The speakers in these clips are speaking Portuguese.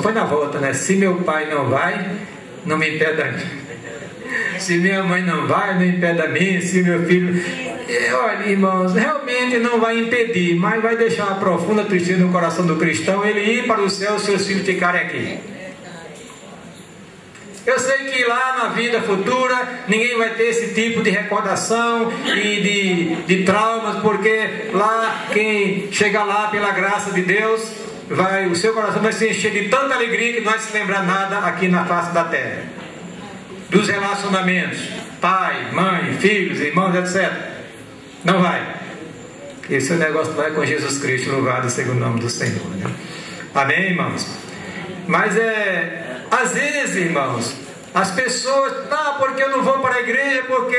só foi na volta, né? Se meu pai não vai, não me impede a mim. Se minha mãe não vai, não impede a mim. Se meu filho... Olha, irmãos, realmente não vai impedir, mas vai deixar uma profunda tristeza no coração do cristão ele ir para o céu e seus filhos ficarem aqui. Eu sei que lá na vida futura ninguém vai ter esse tipo de recordação e de traumas, porque lá quem chega lá pela graça de Deus, o seu coração vai se encher de tanta alegria que não vai se lembrar nada aqui na face da terra. Dos relacionamentos, pai, mãe, filhos, irmãos, etc. Não vai. Esse negócio vai com Jesus Cristo, louvado seja o nome do Senhor, né? Amém, irmãos? Mas às vezes, irmãos, as pessoas, porque eu não vou para a igreja, porque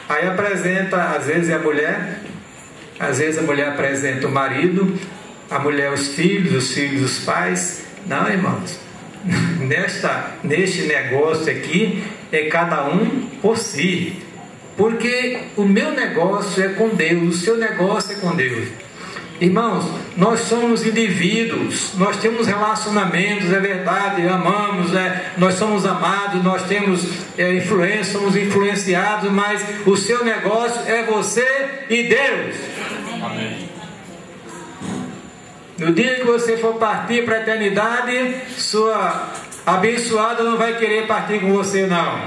aí apresenta, às vezes é a mulher, às vezes a mulher apresenta o marido, a mulher os filhos os pais. Não, irmãos, neste negócio aqui é cada um por si, porque o meu negócio é com Deus, o seu negócio é com Deus. Irmãos, nós somos indivíduos, nós temos relacionamentos, é verdade, amamos, nós somos amados, nós temos influência, somos influenciados, mas o seu negócio é você e Deus. Amém. No dia que você for partir para a eternidade, sua abençoada não vai querer partir com você, não.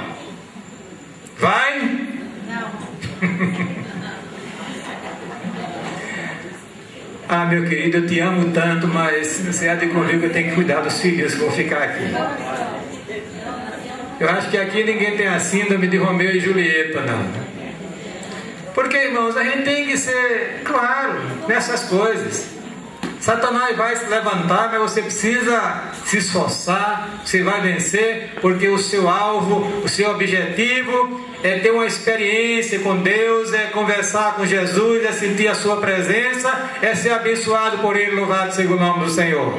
Vai? Não. Ah, meu querido, eu te amo tanto, mas você há de convir que eu tenho que cuidar dos filhos que vão ficar aqui. Eu acho que aqui ninguém tem a síndrome de Romeu e Julieta, não. Porque, irmãos, a gente tem que ser claro nessas coisas. Satanás vai se levantar, mas você precisa se esforçar, você vai vencer, porque o seu alvo, o seu objetivo é ter uma experiência com Deus, é conversar com Jesus, é sentir a sua presença, é ser abençoado por Ele, louvado seja o nome do Senhor.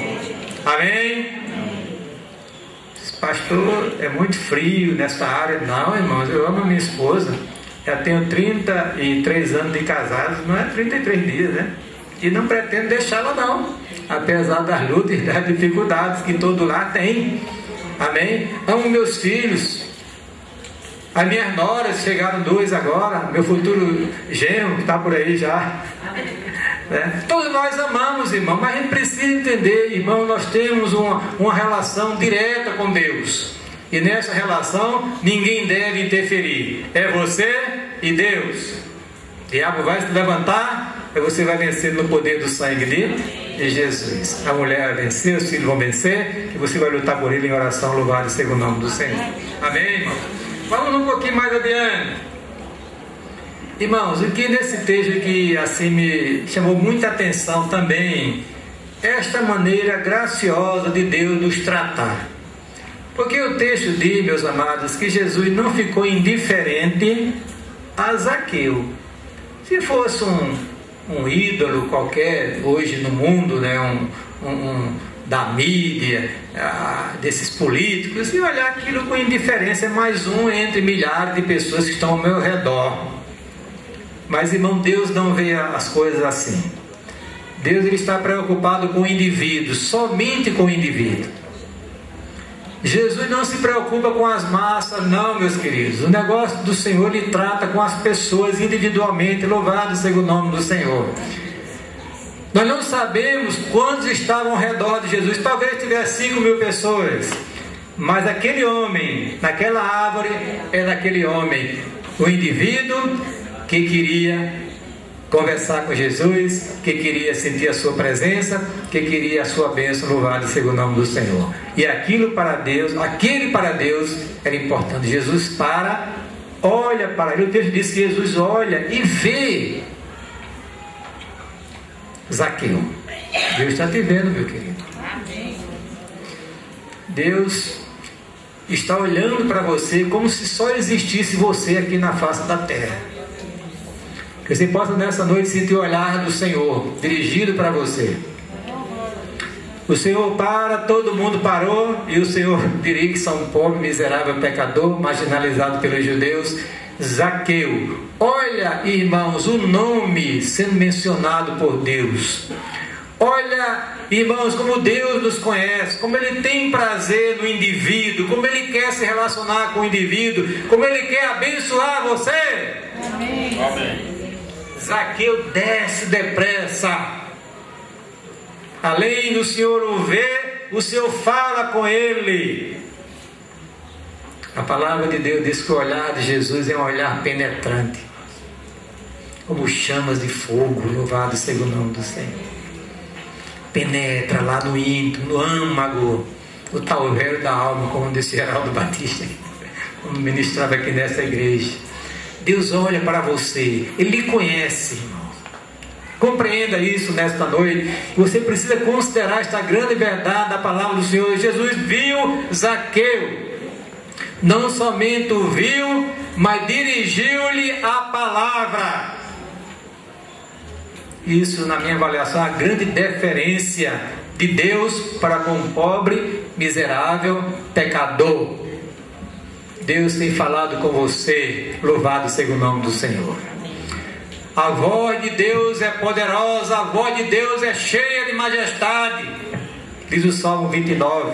Amém? Pastor, é muito frio nessa área. Não, irmãos, eu amo a minha esposa, já tenho 33 anos de casados, não é 33 dias, né? E não pretendo deixá-la não, apesar das lutas e das dificuldades que todo lar tem. Amém? Amo meus filhos. As minhas noras, chegaram 2 agora, meu futuro genro que está por aí já. Todos nós amamos, irmão, mas a gente precisa entender, irmão, nós temos uma relação direta com Deus. E nessa relação ninguém deve interferir. É você e Deus. O diabo vai se levantar, e você vai vencer no poder do sangue de Jesus. A mulher vai vencer, os filhos vão vencer, e você vai lutar por ele em oração, louvado seja o nome do Senhor. Amém, irmão? Vamos um pouquinho mais adiante. Irmãos, o que nesse texto aqui assim me chamou muita atenção também, esta maneira graciosa de Deus nos tratar. Porque o texto diz, meus amados, que Jesus não ficou indiferente a Zaqueu. Se fosse um ídolo qualquer hoje no mundo, né, da mídia, desses políticos, e olhar aquilo com indiferença, é mais um entre milhares de pessoas que estão ao meu redor. Mas, irmão, Deus não vê as coisas assim. Deus ele está preocupado com o indivíduo, somente com o indivíduo. Jesus não se preocupa com as massas, não, meus queridos. O negócio do Senhor, ele trata com as pessoas individualmente. Louvado seja o nome do Senhor. Nós não sabemos quantos estavam ao redor de Jesus. Talvez tivesse 5.000 pessoas. Mas aquele homem, naquela árvore, era aquele homem, o indivíduo que queria conversar com Jesus, que queria sentir a sua presença, que queria a sua bênção, louvado seja o nome do Senhor. E aquilo para Deus, aquele para Deus era importante. Jesus olha para ele. O texto diz que Jesus olha e vê Zaqueu. Deus está te vendo, meu querido. Deus está olhando para você como se só existisse você aqui na face da terra. Que você possa nessa noite sentir o olhar do Senhor dirigido para você. O Senhor todo mundo parou, e o Senhor dirige-se a um pobre, miserável pecador, marginalizado pelos judeus, Zaqueu. Olha, irmãos, o nome sendo mencionado por Deus. Olha, irmãos, como Deus nos conhece, como Ele tem prazer no indivíduo, como Ele quer se relacionar com o indivíduo, como Ele quer abençoar você. Amém. Amém. Zaqueu desce depressa. Além do Senhor o ver, o Senhor fala com ele. A palavra de Deus diz que o olhar de Jesus é um olhar penetrante, como chamas de fogo. Louvado seja o nome do Senhor. Penetra lá no íntimo, no âmago, o talvero da alma, como disse Geraldo Batista, quando ministrava aqui nessa igreja. Deus olha para você, Ele lhe conhece, irmão. Compreenda isso nesta noite. Você precisa considerar esta grande verdade da palavra do Senhor. Jesus viu Zaqueu, não somente o viu, mas dirigiu-lhe a palavra. Isso, na minha avaliação, é a grande deferência de Deus para com o pobre, miserável, pecador. Deus tem falado com você. Louvado seja o nome do Senhor. A voz de Deus é poderosa, a voz de Deus é cheia de majestade, diz o Salmo 29.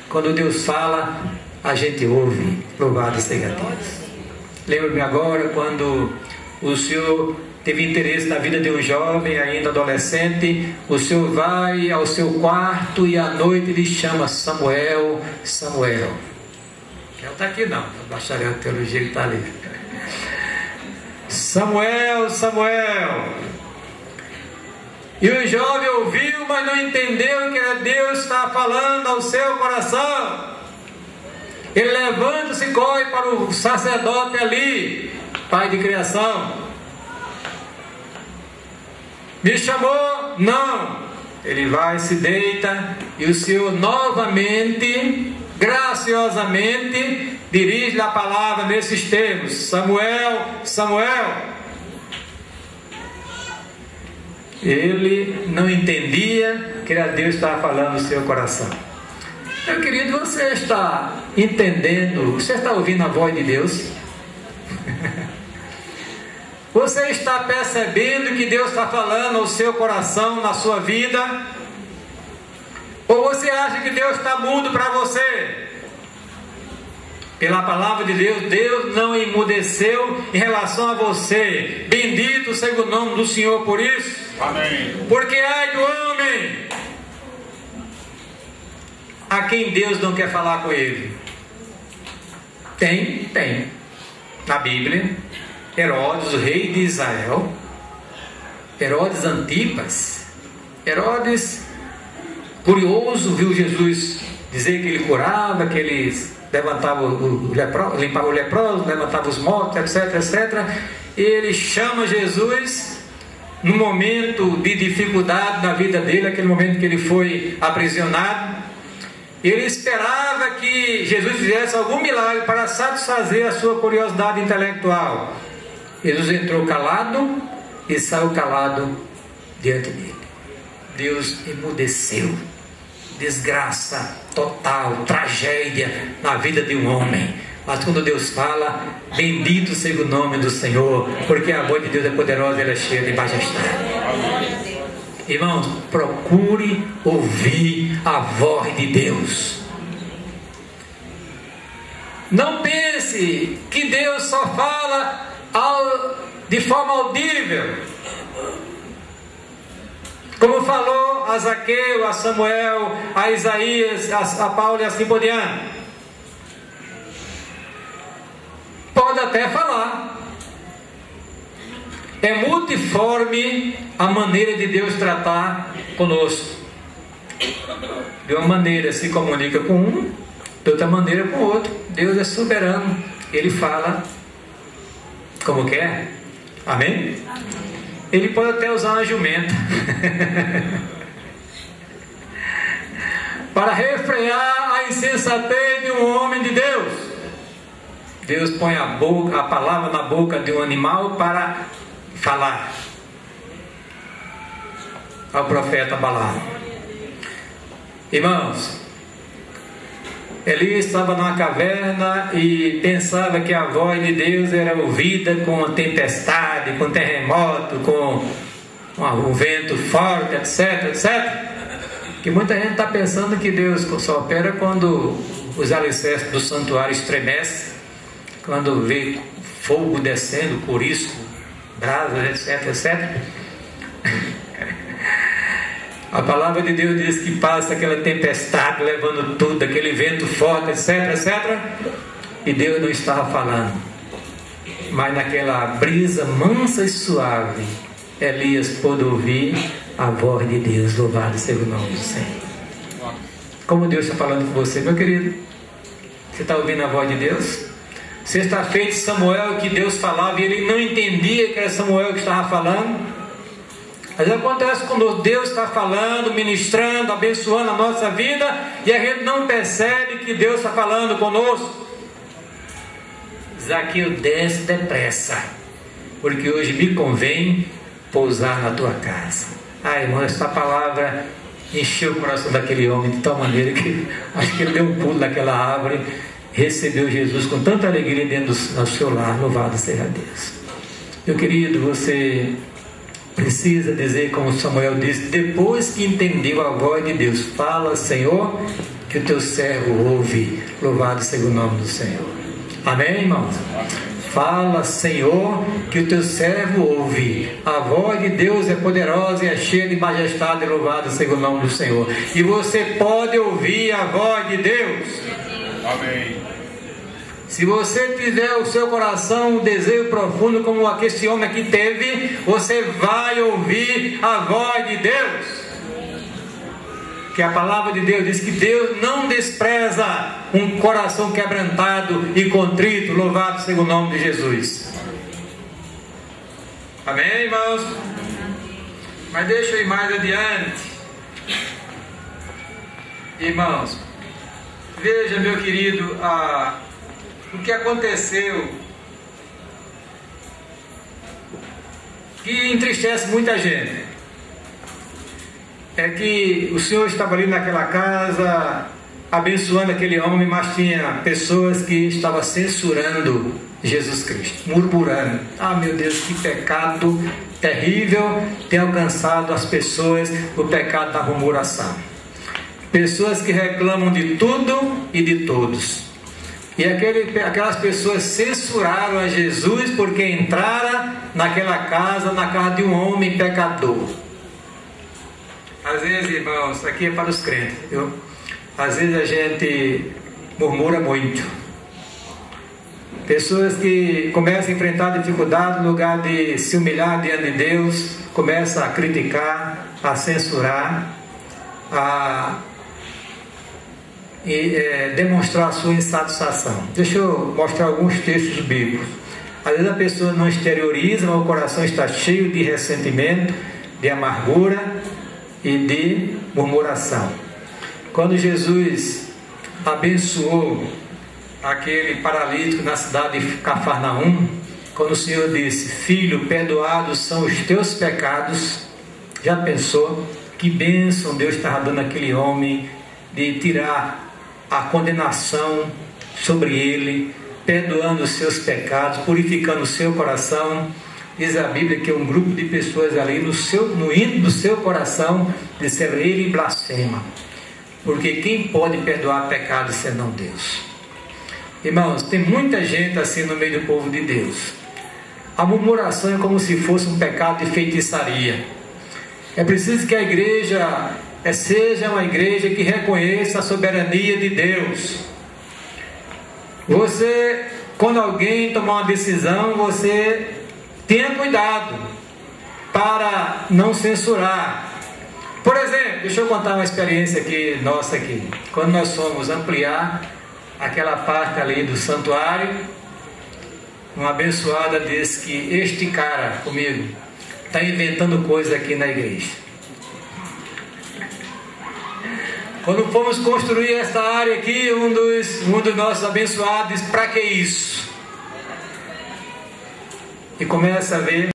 Quando Deus fala, a gente ouve. Louvado seja Deus. Lembro-me agora quando o Senhor teve interesse na vida de um jovem, ainda adolescente. O Senhor vai ao seu quarto e à noite ele chama Samuel, Samuel. Ele não está aqui não, o bacharel de teologia que está ali. Samuel, Samuel. E o jovem ouviu, mas não entendeu que era Deus que estava falando ao seu coração. Ele levanta-se e corre para o sacerdote ali, pai de criação. Me chamou? Não. Ele vai, se deita, e o Senhor novamente, graciosamente, dirige a palavra nesses termos: Samuel, Samuel. Ele não entendia que era Deus que estava falando no seu coração. Meu querido, você está entendendo? Você está ouvindo a voz de Deus? Você está percebendo que Deus está falando ao seu coração, na sua vida? Ou você acha que Deus está mudo para você? Pela palavra de Deus, Deus não emudeceu em relação a você. Bendito seja o nome do Senhor por isso. Amém. Porque ai do homem a quem Deus não quer falar com ele. Tem. Na Bíblia, Herodes, o rei de Israel, Herodes Antipas, Herodes, curioso, viu Jesus dizer que ele curava, que ele levantava limpava o leproso, levantava os mortos, etc. E ele chama Jesus num momento de dificuldade na vida dele, aquele momento que ele foi aprisionado. Ele esperava que Jesus fizesse algum milagre para satisfazer a sua curiosidade intelectual. Jesus entrou calado e saiu calado diante dele. Deus emudeceu. Desgraça total, tragédia na vida de um homem. Mas quando Deus fala, bendito seja o nome do Senhor, porque a voz de Deus é poderosa e ela é cheia de majestade. Irmãos, procure ouvir a voz de Deus. Não pense que Deus só fala de forma audível, como falou a Zaqueu, a Samuel, a Isaías, a Paulo e assim por diante. Pode até falar. É multiforme a maneira de Deus tratar conosco. De uma maneira se comunica com um, de outra maneira com o outro. Deus é soberano. Ele fala como quer. Amém? Ele pode até usar uma jumenta para refrear a insensatez de um homem de Deus. Deus põe a palavra na boca de um animal para falar ao profeta Balaão. Irmãos, Elias estava numa caverna e pensava que a voz de Deus era ouvida com tempestade, com terremoto, com um vento forte, etc, etc. Que muita gente está pensando que Deus só opera quando os alicerces do santuário estremecem, quando vê fogo descendo, corisco, brasas, etc, etc. A palavra de Deus diz que passa aquela tempestade levando tudo, aquele vento forte, etc, etc. E Deus não estava falando. Mas naquela brisa mansa e suave, Elias pôde ouvir a voz de Deus. Louvado seja o nome do Senhor. Como Deus está falando com você, meu querido? Você está ouvindo a voz de Deus? Sexta-feira, Samuel, que Deus falava e ele não entendia que era Samuel que estava falando. Mas acontece quando Deus está falando, ministrando, abençoando a nossa vida e a gente não percebe que Deus está falando conosco. Zaqueu, desce depressa, porque hoje me convém pousar na tua casa. Irmão, essa palavra encheu o coração daquele homem de tal maneira que acho que ele deu um pulo naquela árvore, recebeu Jesus com tanta alegria dentro do seu lar. Louvado seja Deus. Meu querido, você precisa dizer como Samuel disse, depois que entendeu a voz de Deus: fala, Senhor, que o teu servo ouve. Louvado seja o nome do Senhor. Amém, irmãos? Fala, Senhor, que o teu servo ouve. A voz de Deus é poderosa e é cheia de majestade. Louvado seja o nome do Senhor. E você pode ouvir a voz de Deus. Amém. Se você tiver o seu coração um desejo profundo como esse homem aqui teve, você vai ouvir a voz de Deus. Que a palavra de Deus diz que Deus não despreza um coração quebrantado e contrito. Louvado seja o nome de Jesus. Amém, irmãos? Mas deixa eu ir mais adiante. Irmãos, veja, meu querido, o que aconteceu que entristece muita gente é que o Senhor estava ali naquela casa abençoando aquele homem, mas tinha pessoas que estavam censurando Jesus Cristo, murmurando. Meu Deus, que pecado terrível tem alcançado as pessoas, o pecado da murmuração. Pessoas que reclamam de tudo e de todos. E aquelas pessoas censuraram a Jesus porque entrara naquela casa, na casa de um homem pecador. Às vezes, irmãos, aqui é para os crentes, viu? Às vezes a gente murmura muito. Pessoas que começam a enfrentar dificuldade, no lugar de se humilhar diante de Deus, começam a criticar, a censurar, demonstrar a sua insatisfação. Deixa eu mostrar alguns textos bíblicos. Às vezes a pessoa não exterioriza, mas o coração está cheio de ressentimento, de amargura e de murmuração. Quando Jesus abençoou aquele paralítico na cidade de Cafarnaum, quando o Senhor disse: filho, perdoados são os teus pecados, já pensou que bênção Deus estava dando àquele homem de tirar a condenação sobre ele, perdoando os seus pecados, purificando o seu coração. Diz a Bíblia que um grupo de pessoas ali no íntimo do seu coração disseram: ele blasfema, porque quem pode perdoar pecados senão Deus? Irmãos, tem muita gente assim no meio do povo de Deus. A murmuração é como se fosse um pecado de feitiçaria. É preciso que a igreja seja uma igreja que reconheça a soberania de Deus. Você, quando alguém tomar uma decisão, você tenha cuidado para não censurar. Por exemplo, deixa eu contar uma experiência aqui, nossa aqui. Quando nós fomos ampliar aquela parte ali do santuário, uma abençoada disse que este cara comigo está inventando coisa aqui na igreja. Quando fomos construir essa área aqui, um dos nossos abençoados disse: para que isso? E começa a ver